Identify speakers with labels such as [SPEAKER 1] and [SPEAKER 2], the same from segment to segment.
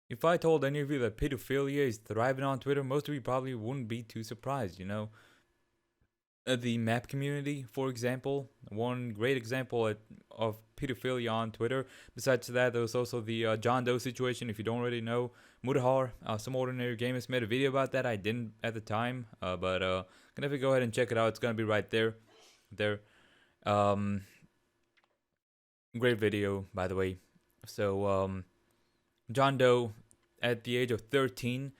[SPEAKER 1] If I told any of you that pedophilia is thriving on Twitter, most of you probably wouldn't be too surprised, you know? The map community, for example, one great example of pedophilia on Twitter. Besides that, there was also the John Doe situation. If you don't already know, Mudahar, some ordinary gamers made a video about that. I didn't at the time, but if you go ahead and check it out, it's gonna be right there. There, um, great video by the way. So, John Doe, at the age of 13,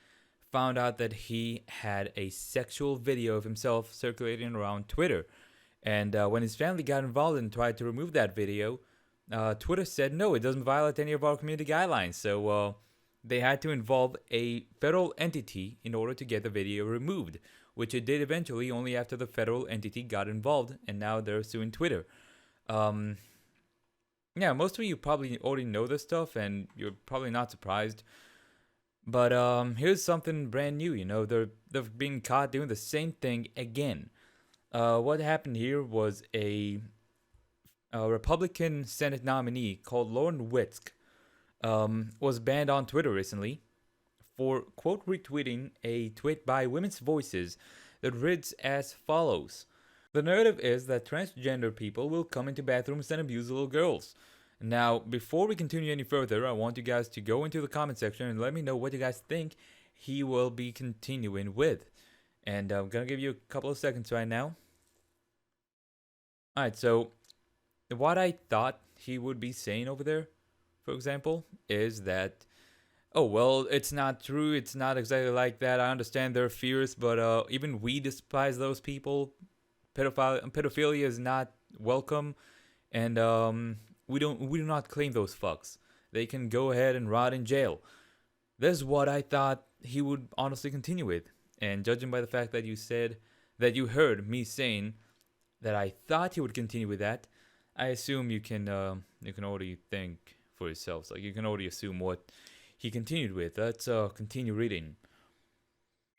[SPEAKER 1] found out that he had a sexual video of himself circulating around Twitter. And when his family got involved and tried to remove that video, Twitter said no, it doesn't violate any of our community guidelines. So they had to involve a federal entity in order to get the video removed, which it did eventually only after the federal entity got involved, and now they're suing Twitter. Um, yeah, most of you probably already know this stuff, and you're probably not surprised. But here's something brand new. You know, they're being caught doing the same thing again. What happened here was a Republican Senate nominee called Lauren Witzk was banned on Twitter recently for quote retweeting a tweet by Women's Voices that reads as follows. The narrative is that transgender people will come into bathrooms and abuse little girls. Now, before we continue any further, I want you guys to go into the comment section and let me know what you guys think he will be continuing with. And I'm gonna give you a couple of seconds right now. Alright, so what I thought he would be saying over there, for example, is that, oh, well, it's not true, it's not exactly like that, I understand their fears, but even we despise those people. Pedophilia is not welcome, and we do not claim those fucks. They can go ahead and rot in jail. This is what I thought he would honestly continue with. And judging by the fact that you said that you heard me saying that I thought he would continue with that, I assume you can already think for yourselves. Like, you can already assume what he continued with. Let's continue reading.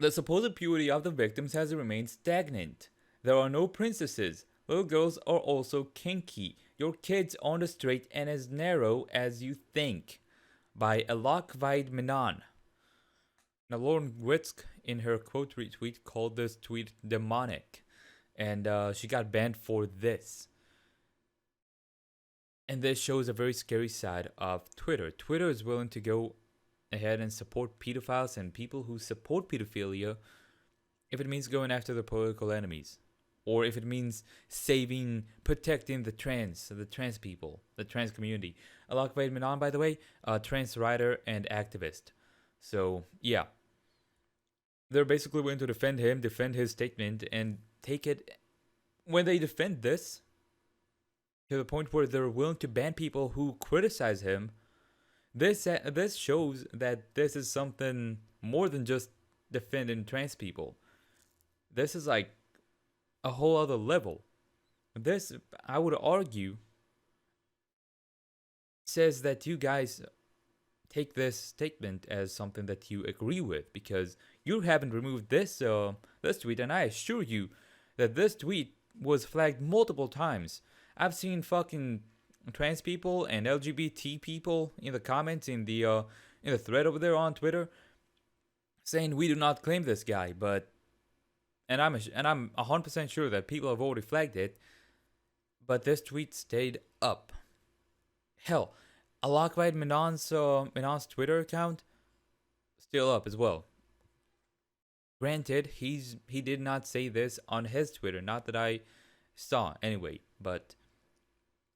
[SPEAKER 1] The supposed purity of the victims has remained stagnant. There are no princesses. Little girls are also kinky. Your kids aren't as straight and as narrow as you think. By vaid-menon. Now, Lauren Witzk, in her quote retweet, called this tweet demonic. And she got banned for this. And this shows a very scary side of Twitter. Twitter is willing to go ahead and support pedophiles and people who support pedophilia if it means going after their political enemies. Or if it means protecting the trans people, the trans community. Alok Vaid-menon, by the way, a trans writer and activist. So, yeah. They're basically going to defend him, defend his statement, and take it. When they defend this, to the point where they're willing to ban people who criticize him, this shows that this is something more than just defending trans people. This is like a whole other level. This, I would argue, says that you guys take this statement as something that you agree with, because you haven't removed this tweet, and I assure you that this tweet was flagged multiple times. I've seen fucking trans people and LGBT people in the comments in the thread over there on Twitter saying we do not claim this guy, but and I'm 100% sure that people have already flagged it, but this tweet stayed up. Hell, Alok Vaid-menon's Twitter account still up as well. Granted, he did not say this on his Twitter, not that I saw anyway, but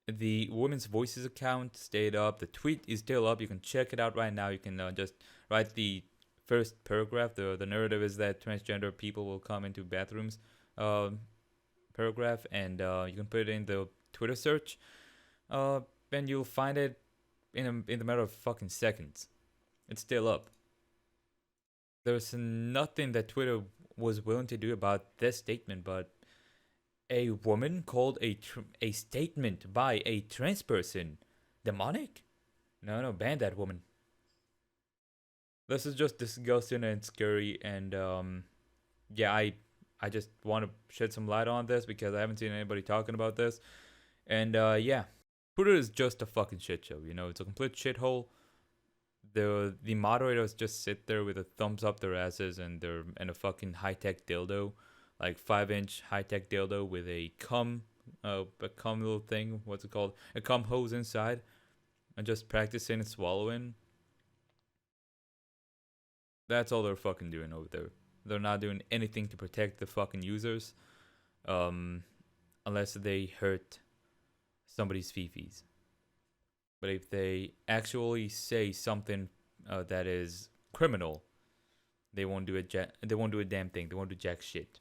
[SPEAKER 1] the Women's Voices account stayed up. The tweet is still up. You can check it out right now. You can just write the first paragraph. The narrative is that transgender people will come into bathrooms paragraph, and you can put it in the Twitter search, and you'll find it in the matter of fucking seconds. It's still up. There's nothing that Twitter was willing to do about this statement, but a woman called a statement by a trans person demonic? No, ban that woman. This is just disgusting and scary, and yeah, I just want to shed some light on this because I haven't seen anybody talking about this, and yeah, Twitter is just a fucking shit show. You know, it's a complete shithole. The moderators just sit there with a thumbs up their asses and a fucking high tech dildo, like 5-inch high tech dildo with a cum little thing. What's it called? A cum hose inside, and just practicing and swallowing. That's all they're fucking doing over there. They're not doing anything to protect the fucking users, um, unless they hurt somebody's fifis. But if they actually say something that is criminal, they won't do they won't do a damn thing. They won't do jack shit.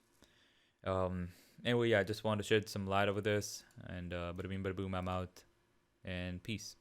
[SPEAKER 1] Um. Anyway, yeah, I just wanted to shed some light over this, and bada bing, bada boom, I'm out, and peace.